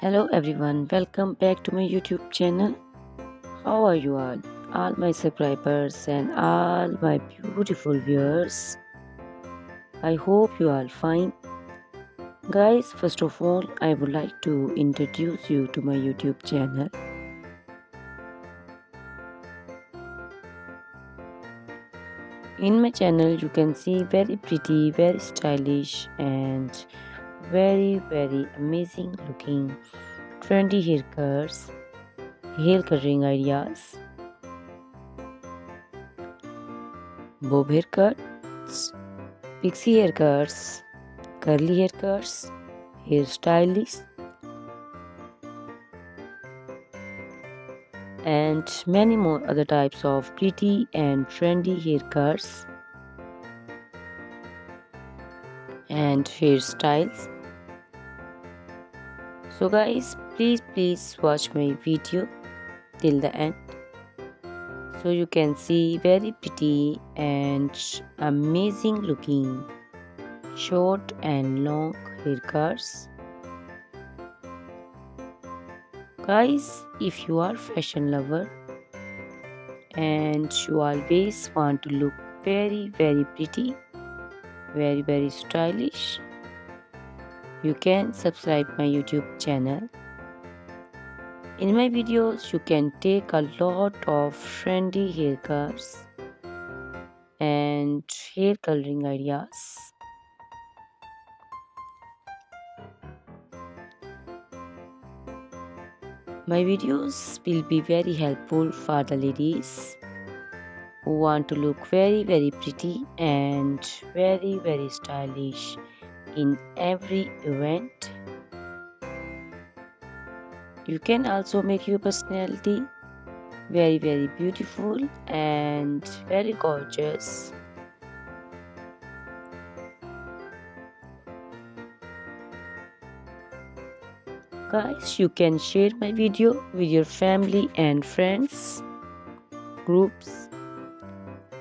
Hello everyone, welcome back to my YouTube channel. How are you all my subscribers and all my beautiful viewers? I hope you are fine. Guys, first of all, I would like to introduce you to my YouTube channel. In my channel, you can see very pretty, very stylish, and very amazing looking trendy haircuts, hair coloring ideas, bob haircuts, pixie haircuts, curly haircuts, hairstyles, and many more other types of pretty and trendy haircuts and hairstyles. So guys, please watch my video till the end so you can see very pretty and amazing looking short and long haircuts. Guys, if you are fashion lover and you always want to look very pretty, very stylish, you can subscribe my YouTube channel. In my videos you can take a lot of trendy haircuts and hair coloring ideas. My videos will be very helpful for the ladies who want to look very pretty and very stylish in every event. You can also make your personality very beautiful and very gorgeous. Guys, you can share my video with your family and friends groups.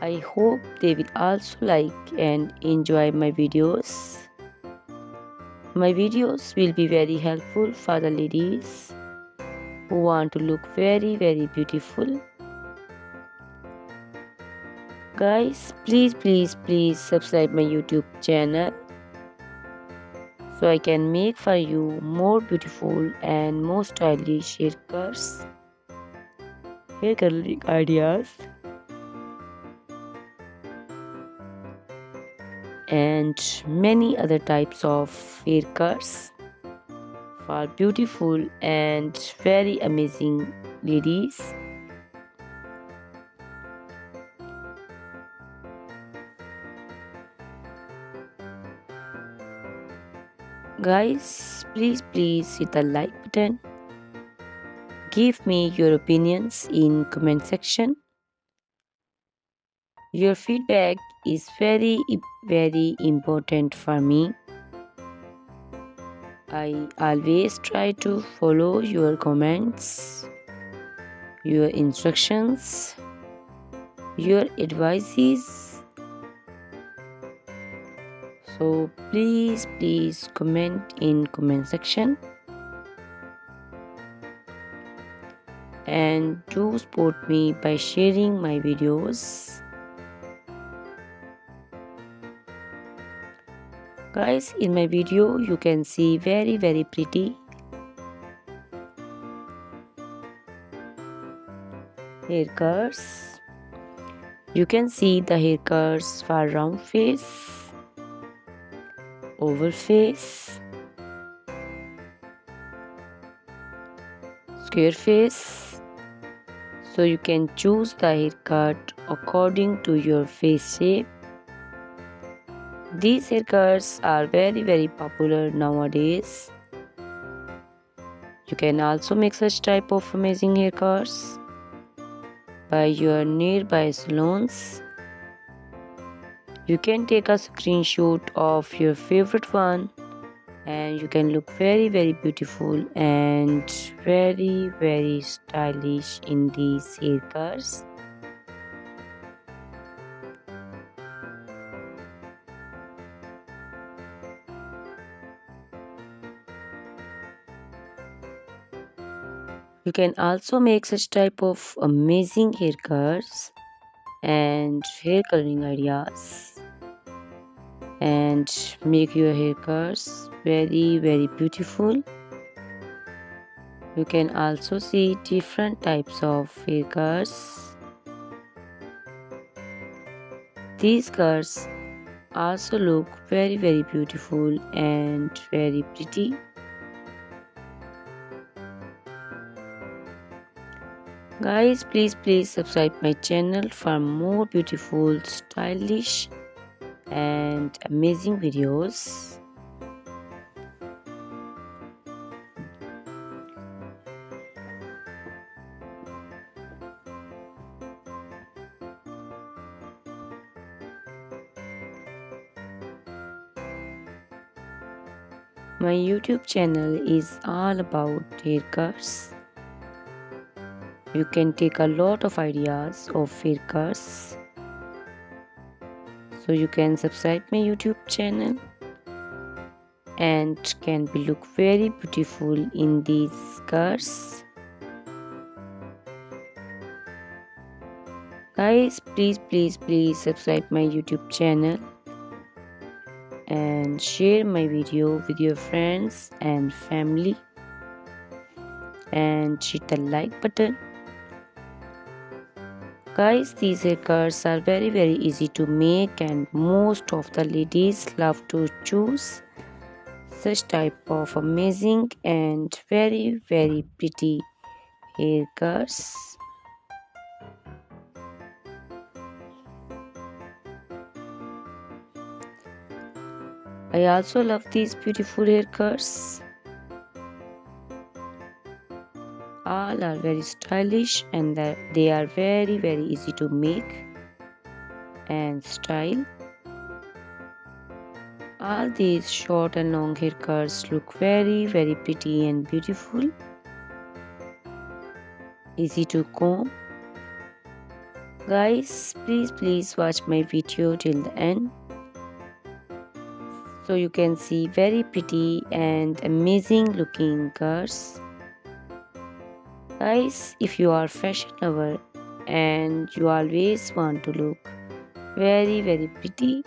I hope they will also like and enjoy my videos. My videos will be very helpful for the ladies who want to look very beautiful. Guys, please subscribe my YouTube channel so I can make for you more beautiful and more stylish haircuts, hair coloring ideas, and many other types of haircuts for beautiful and very amazing ladies. Guys, please hit the like button. Give me your opinions in comment section. Your feedback is very important for me. I always try to follow your comments, your instructions, your advices. So please comment in comment section and do support me by sharing my videos. Guys, in my video you can see very pretty haircuts. You can see the haircuts for round face, oval face, square face. So you can choose the haircut according to your face shape. These haircuts are very popular nowadays. You can also make such type of amazing haircuts by your nearby salons. You can take a screenshot of your favorite one and you can look very beautiful and very stylish in these haircuts. You can also make such type of amazing haircuts and hair coloring ideas and make your haircuts very beautiful. You can also see different types of haircuts. These cuts also look very beautiful and very pretty. Guys, please subscribe my channel for more beautiful, stylish and amazing videos. My YouTube channel is all about haircuts. You can take a lot of ideas of haircuts. So you can subscribe my YouTube channel and can be look very beautiful in these cuts. Guys, please subscribe my YouTube channel and share my video with your friends and family and hit the like button. Guys, these haircuts are very easy to make and most of the ladies love to choose such type of amazing and very pretty haircuts. I also love these beautiful haircuts. All are very stylish and they are very easy to make and style. All these short and long haircuts look very pretty and beautiful. Easy to comb. Guys, please watch my video till the end so you can see very pretty and amazing looking curls. Guys, if you are fashion lover and you always want to look very pretty,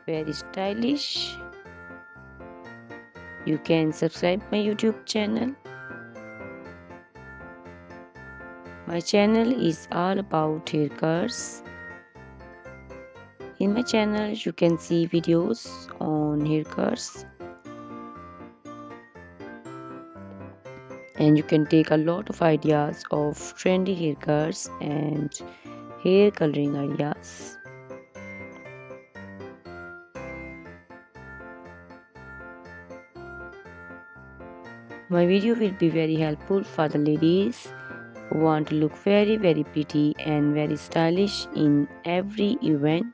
very stylish, you can subscribe my YouTube channel. My channel is all about haircuts. In my channel you can see videos on haircuts and you can take a lot of ideas of trendy haircuts and hair coloring ideas. My video will be very helpful for the ladies who want to look very pretty and very stylish in every event.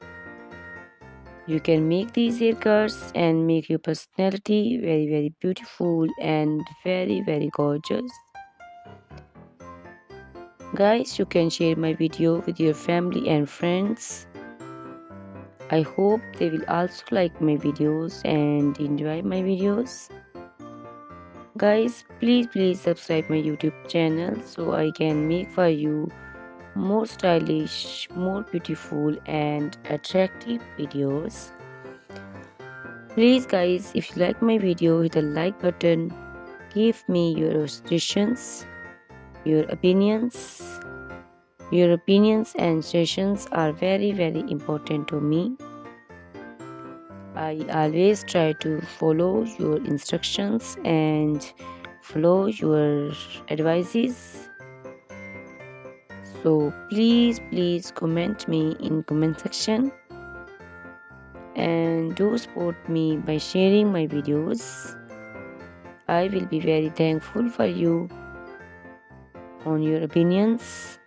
You can make these haircuts and make your personality very beautiful and very gorgeous. Guys, you can share my video with your family and friends. I hope they will also like my videos and enjoy my videos. Guys, please subscribe my YouTube channel so I can make for you more stylish, more beautiful and attractive videos. Please guys, if you like my video, hit the like button. Give me your suggestions, your opinions. Your opinions and suggestions are very important to me. I always try to follow your instructions and follow your advices. So please comment me in comment section and do support me by sharing my videos. I will be very thankful for you on your opinions.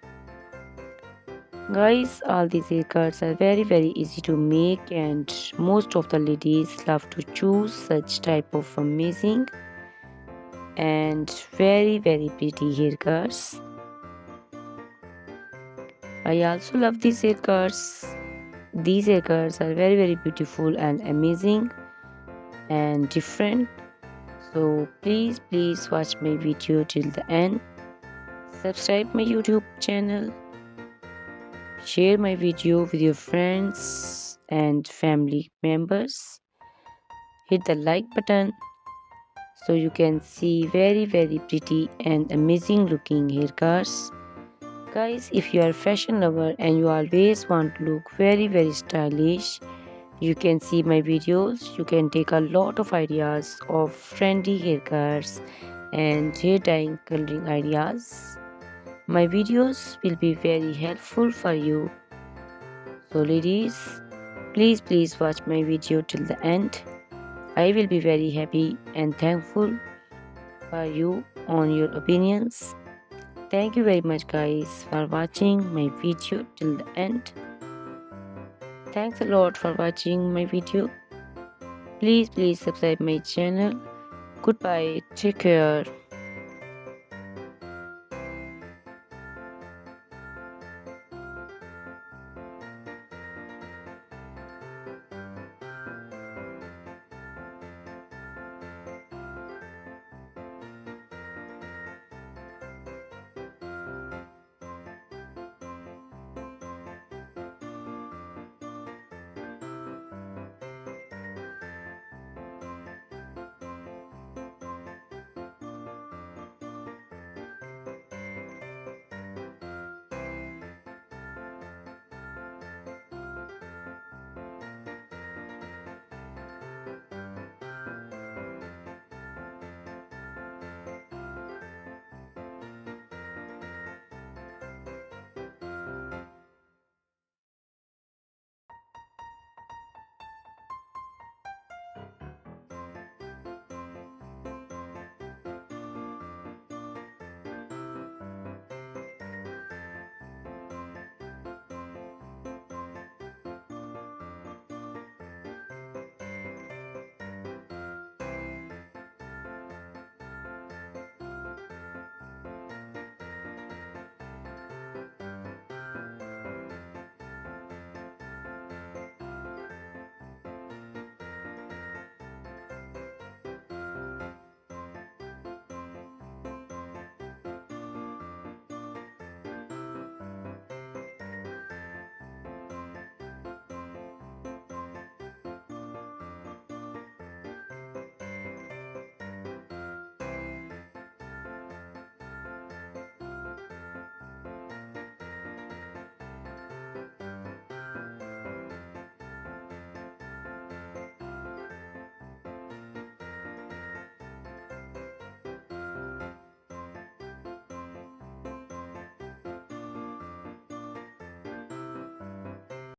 Guys, all these haircuts are very easy to make and most of the ladies love to choose such type of amazing and very pretty haircuts. I also love these haircuts. These haircuts are very beautiful and amazing and different. So please watch my video till the end subscribe my YouTube channel, share my video with your friends and family members, hit the like button so you can see very pretty and amazing looking haircuts. Guys, if you are a fashion lover and you always want to look very stylish, you can see my videos. You can take a lot of ideas of trendy haircuts and hair dyeing coloring ideas. My videos will be very helpful for you. So ladies, please watch my video till the end. I will be very happy and thankful for you on your opinions. Thank you very much guys for watching my video till the end. Thanks a lot for watching my video. Please subscribe my channel. Goodbye. Take care.